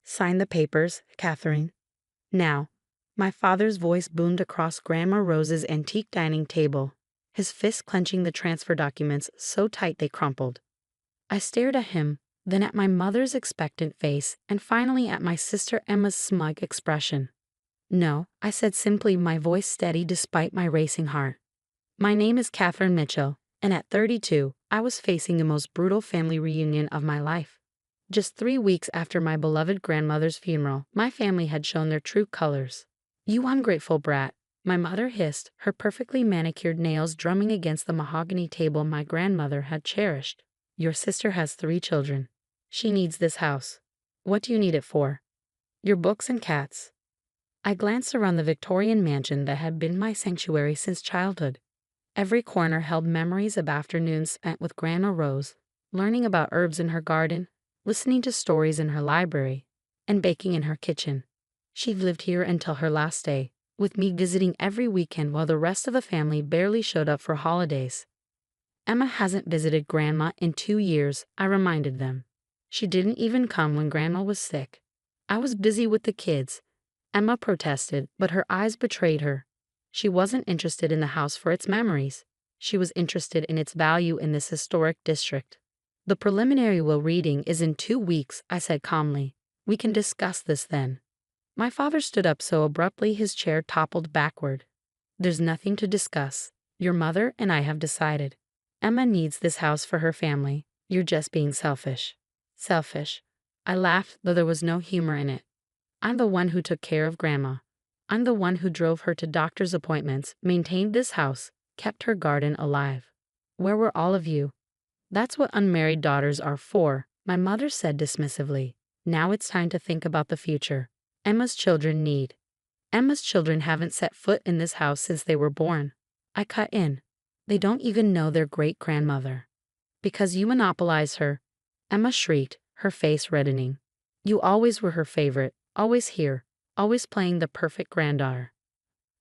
Sign the papers, Catherine. Now. My father's voice boomed across Grandma Rose's antique dining table, his fist clenching the transfer documents so tight they crumpled. I stared at him, then at my mother's expectant face, and finally at my sister Emma's smug expression. No, I said simply, my voice steady despite my racing heart. My name is Catherine Mitchell, and at 32, I was facing the most brutal family reunion of my life. Just 3 weeks after my beloved grandmother's funeral, my family had shown their true colors. "You ungrateful brat," my mother hissed, her perfectly manicured nails drumming against the mahogany table my grandmother had cherished. "Your sister has 3 children. She needs this house. What do you need it for?" "Your books and cats." I glanced around the Victorian mansion that had been my sanctuary since childhood. Every corner held memories of afternoons spent with Grandma Rose, learning about herbs in her garden, listening to stories in her library, and baking in her kitchen. She'd lived here until her last day, with me visiting every weekend while the rest of the family barely showed up for holidays. "Emma hasn't visited Grandma in 2 years," I reminded them. "She didn't even come when Grandma was sick." I was busy with the kids. Emma protested, but her eyes betrayed her. She wasn't interested in the house for its memories. She was interested in its value in this historic district. "The preliminary will reading is in 2 weeks," I said calmly. "We can discuss this then." My father stood up so abruptly his chair toppled backward. "There's nothing to discuss. Your mother and I have decided. Emma needs this house for her family. You're just being selfish." "Selfish?" I laughed, though there was no humor in it. "I'm the one who took care of Grandma. I'm the one who drove her to doctor's appointments, maintained this house, kept her garden alive. Where were all of you?" "That's what unmarried daughters are for," my mother said dismissively. "Now it's time to think about the future. Emma's children haven't set foot in this house since they were born." I cut in. "They don't even know their great-grandmother." "Because you monopolize her," Emma shrieked, her face reddening. "You always were her favorite, always here, always playing the perfect granddaughter."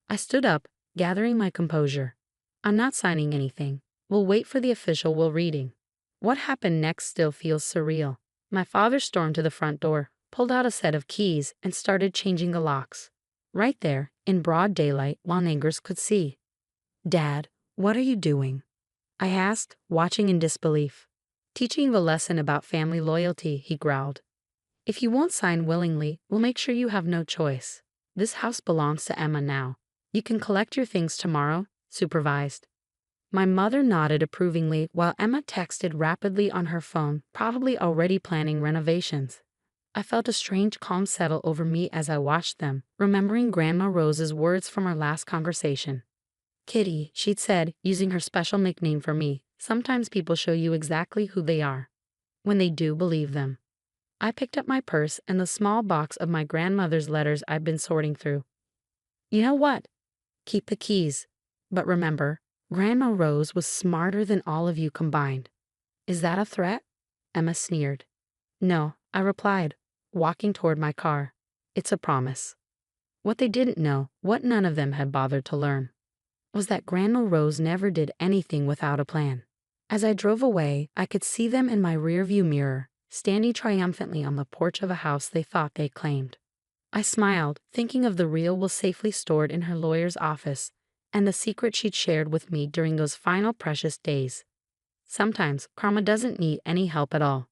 I stood up, gathering my composure. "I'm not signing anything. We'll wait for the official will reading." What happened next still feels surreal. My father stormed to the front door, pulled out a set of keys, and started changing the locks. Right there, in broad daylight, while neighbors could see. "Dad, what are you doing?" I asked, watching in disbelief. "Teaching the lesson about family loyalty," he growled. "If you won't sign willingly, we'll make sure you have no choice. This house belongs to Emma now. You can collect your things tomorrow," supervised. My mother nodded approvingly while Emma texted rapidly on her phone, probably already planning renovations. I felt a strange calm settle over me as I watched them, remembering Grandma Rose's words from our last conversation. "Kitty," she'd said, using her special nickname for me, "sometimes people show you exactly who they are. When they do, believe them." I picked up my purse and the small box of my grandmother's letters I'd been sorting through. "You know what? Keep the keys. But remember, Grandma Rose was smarter than all of you combined." "Is that a threat?" Emma sneered. "No," I replied, walking toward my car. "It's a promise." What they didn't know, what none of them had bothered to learn, was that Grandma Rose never did anything without a plan. As I drove away, I could see them in my rearview mirror, standing triumphantly on the porch of a house they thought they claimed. I smiled, thinking of the real will safely stored in her lawyer's office, and the secret she'd shared with me during those final precious days. Sometimes karma doesn't need any help at all.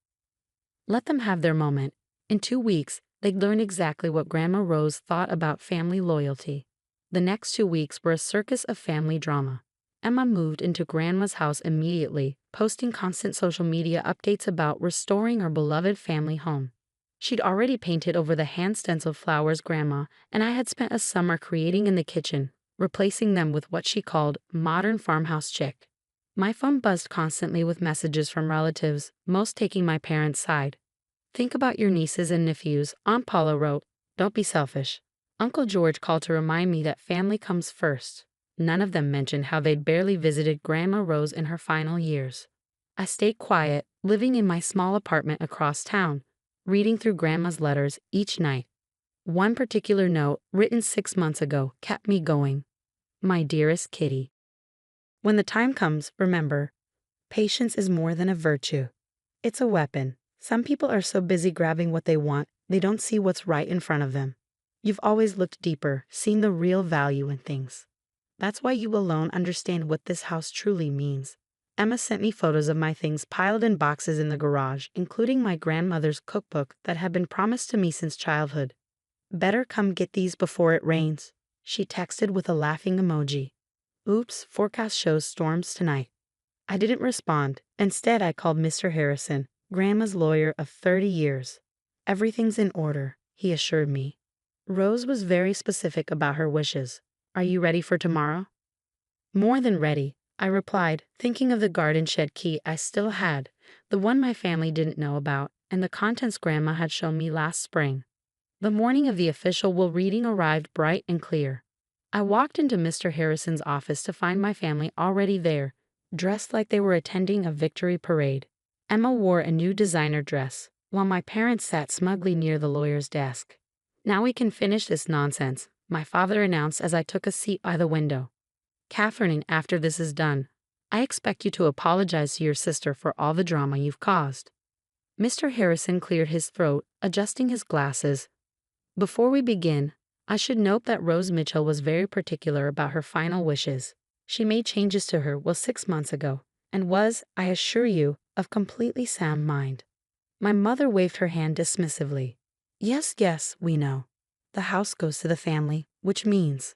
Let them have their moment. In 2 weeks, they'd learn exactly what Grandma Rose thought about family loyalty. The next 2 weeks were a circus of family drama. Emma moved into Grandma's house immediately, posting constant social media updates about restoring our beloved family home. She'd already painted over the hand-stenciled flowers Grandma and I had spent a summer creating in the kitchen, replacing them with what she called modern farmhouse chic. My phone buzzed constantly with messages from relatives, most taking my parents' side. "Think about your nieces and nephews," Aunt Paula wrote. "Don't be selfish." Uncle George called to remind me that family comes first. None of them mentioned how they'd barely visited Grandma Rose in her final years. I stayed quiet, living in my small apartment across town, reading through Grandma's letters each night. One particular note, written 6 months ago, kept me going. "My dearest Kitty. When the time comes, remember, patience is more than a virtue. It's a weapon. Some people are so busy grabbing what they want, They don't see what's right in front of them. You've always looked deeper, seen the real value in things. That's why you alone understand what this house truly means. Emma sent me photos of my things piled in boxes in the garage, including my grandmother's cookbook that had been promised to me since childhood. Better come get these before it rains, she texted with a laughing emoji. Oops, forecast shows storms tonight. I didn't respond. Instead, I called Mr. Harrison, Grandma's lawyer of 30 years. Everything's in order, he assured me. Rose was very specific about her wishes. Are you ready for tomorrow? More than ready, I replied, thinking of the garden shed key I still had, the one my family didn't know about, and the contents Grandma had shown me last spring. The morning of the official will reading arrived bright and clear. I walked into Mr. Harrison's office to find my family already there, dressed like they were attending a victory parade. Emma wore a new designer dress, while my parents sat smugly near the lawyer's desk. Now we can finish this nonsense, my father announced as I took a seat by the window. Catherine, after this is done, I expect you to apologize to your sister for all the drama you've caused. Mr. Harrison cleared his throat, adjusting his glasses. Before we begin, I should note that Rose Mitchell was very particular about her final wishes. She made changes to her will 6 months ago, and was, I assure you, of completely sound mind. My mother waved her hand dismissively. Yes, we know. The house goes to the family, which means.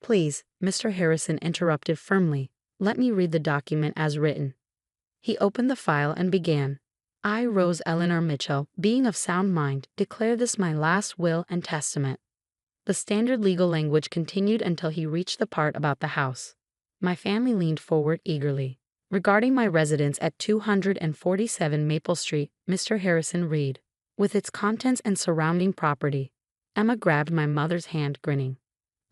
Please, Mr. Harrison interrupted firmly, let me read the document as written. He opened the file and began. I, Rose Eleanor Mitchell, being of sound mind, declare this my last will and testament. The standard legal language continued until he reached the part about the house. My family leaned forward eagerly. Regarding my residence at 247 Maple Street, Mr. Harrison read. With its contents and surrounding property. Emma grabbed my mother's hand, grinning.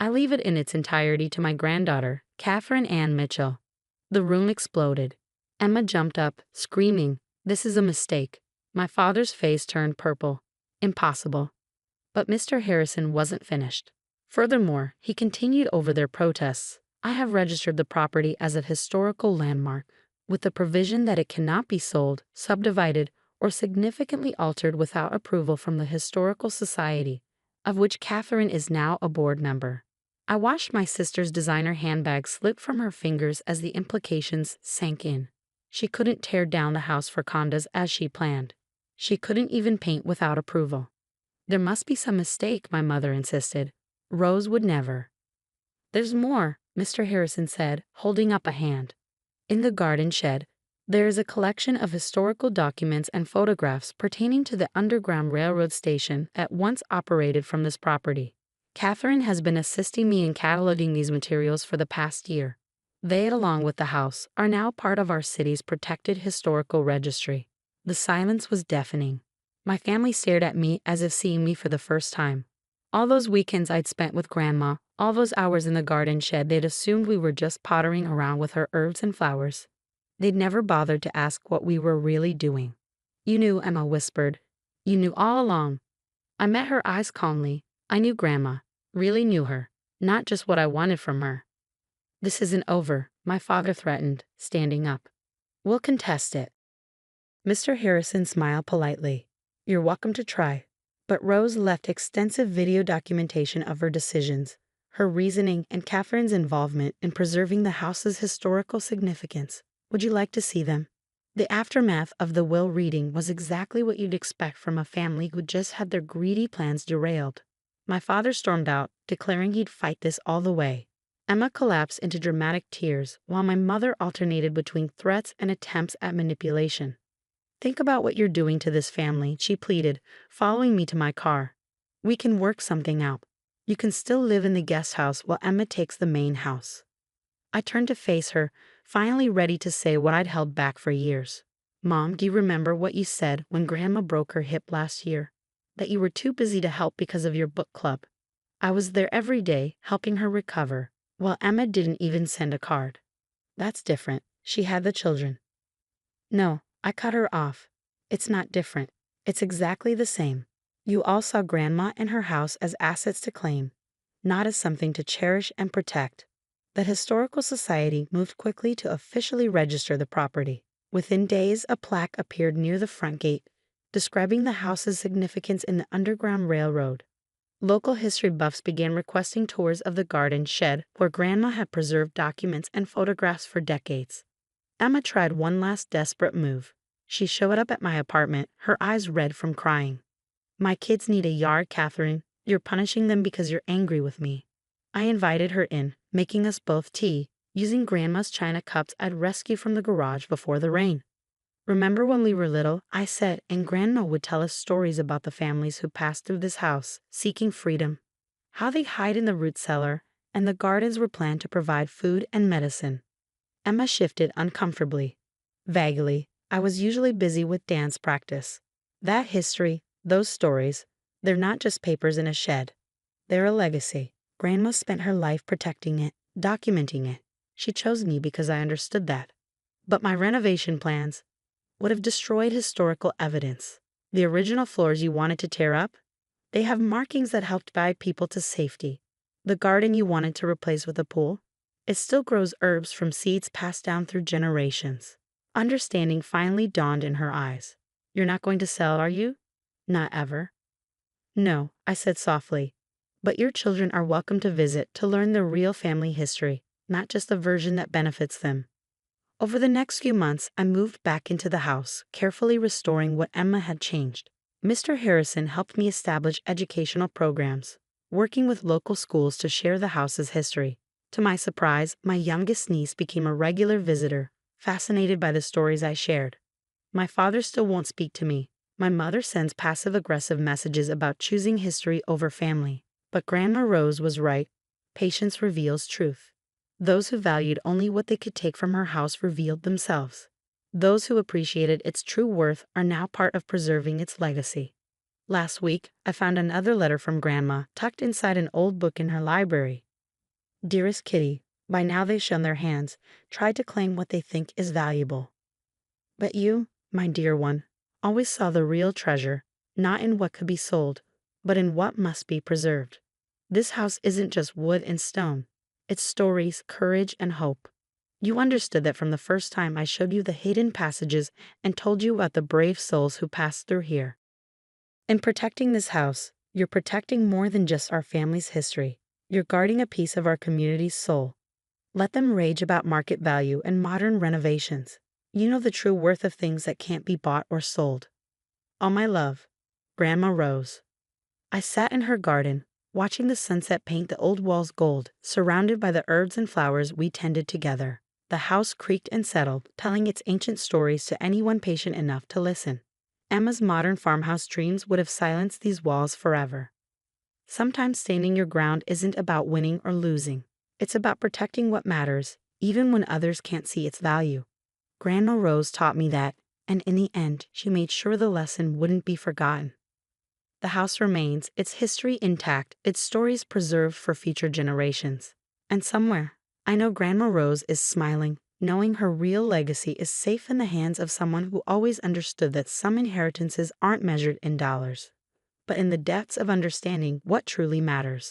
I leave it in its entirety to my granddaughter, Catherine Ann Mitchell. The room exploded. Emma jumped up, screaming, This is a mistake. My father's face turned purple. Impossible. But Mr. Harrison wasn't finished. Furthermore, he continued over their protests. I have registered the property as a historical landmark, with the provision that it cannot be sold, subdivided, or significantly altered without approval from the Historical Society, of which Catherine is now a board member. I watched my sister's designer handbag slip from her fingers as the implications sank in. She couldn't tear down the house for condos as she planned. She couldn't even paint without approval. There must be some mistake, my mother insisted. Rose would never. There's more, Mr. Harrison said, holding up a hand. In the garden shed, there is a collection of historical documents and photographs pertaining to the Underground Railroad station that once operated from this property. Catherine has been assisting me in cataloging these materials for the past year. They, along with the house, are now part of our city's protected historical registry. The silence was deafening. My family stared at me as if seeing me for the first time. All those weekends I'd spent with Grandma, all those hours in the garden shed, they'd assumed we were just pottering around with her herbs and flowers. They'd never bothered to ask what we were really doing. You knew, Emma whispered. You knew all along. I met her eyes calmly. I knew Grandma. Really knew her. Not just what I wanted from her. This isn't over, my father threatened, standing up. We'll contest it. Mr. Harrison smiled politely. You're welcome to try. But Rose left extensive video documentation of her decisions, her reasoning, and Catherine's involvement in preserving the house's historical significance. Would you like to see them? The aftermath of the will reading was exactly what you'd expect from a family who just had their greedy plans derailed. My father stormed out, declaring he'd fight this all the way. Emma collapsed into dramatic tears, while my mother alternated between threats and attempts at manipulation. Think about what you're doing to this family, she pleaded, following me to my car. We can work something out. You can still live in the guest house while Emma takes the main house. I turned to face her, finally ready to say what I'd held back for years. Mom, do you remember what you said when Grandma broke her hip last year? That you were too busy to help because of your book club. I was there every day, helping her recover, while Emma didn't even send a card. That's different. She had the children. No, I cut her off. It's not different. It's exactly the same. You all saw Grandma and her house as assets to claim, not as something to cherish and protect. The Historical Society moved quickly to officially register the property. Within days, a plaque appeared near the front gate. describing the house's significance in the Underground Railroad. Local history buffs began requesting tours of the garden shed where Grandma had preserved documents and photographs for decades. Emma tried one last desperate move. She showed up at my apartment, her eyes red from crying. "My kids need a yard, Catherine. You're punishing them because you're angry with me." I invited her in, making us both tea, using Grandma's china cups I'd rescued from the garage before the rain. "Remember when we were little," I said, and Grandma would tell us stories about the families who passed through this house, seeking freedom. How they hide in the root cellar, and the gardens were planned to provide food and medicine. Emma shifted uncomfortably. Vaguely, I was usually busy with dance practice. That history, those stories, they're not just papers in a shed. They're a legacy. Grandma spent her life protecting it, documenting it. She chose me because I understood that. But my renovation plans would have destroyed historical evidence. The original floors you wanted to tear up? They have markings that helped guide people to safety. The garden you wanted to replace with a pool? It still grows herbs from seeds passed down through generations. Understanding finally dawned in her eyes. "You're not going to sell, are you?" "Not ever." "No," I said softly. "But your children are welcome to visit to learn the real family history, not just the version that benefits them." Over the next few months, I moved back into the house, carefully restoring what Emma had changed. Mr. Harrison helped me establish educational programs, working with local schools to share the house's history. To my surprise, my youngest niece became a regular visitor, fascinated by the stories I shared. My father still won't speak to me. My mother sends passive-aggressive messages about choosing history over family. But Grandma Rose was right. Patience reveals truth. Those who valued only what they could take from her house revealed themselves. Those who appreciated its true worth are now part of preserving its legacy. Last week, I found another letter from Grandma tucked inside an old book in her library. "Dearest Kitty, by now they've shown their hands, tried to claim what they think is valuable. But you, my dear one, always saw the real treasure, not in what could be sold, but in what must be preserved. This house isn't just wood and stone. It's stories, courage, and hope. You understood that from the first time I showed you the hidden passages and told you about the brave souls who passed through here. In protecting this house, you're protecting more than just our family's history. You're guarding a piece of our community's soul. Let them rage about market value and modern renovations. You know the true worth of things that can't be bought or sold. All my love, Grandma Rose." I sat in her garden, watching the sunset paint the old walls gold, surrounded by the herbs and flowers we tended together. The house creaked and settled, telling its ancient stories to anyone patient enough to listen. Emma's modern farmhouse dreams would have silenced these walls forever. Sometimes standing your ground isn't about winning or losing. It's about protecting what matters, even when others can't see its value. Grandma Rose taught me that, and in the end, she made sure the lesson wouldn't be forgotten. The house remains, its history intact, its stories preserved for future generations. And somewhere, I know Grandma Rose is smiling, knowing her real legacy is safe in the hands of someone who always understood that some inheritances aren't measured in dollars, but in the depths of understanding what truly matters.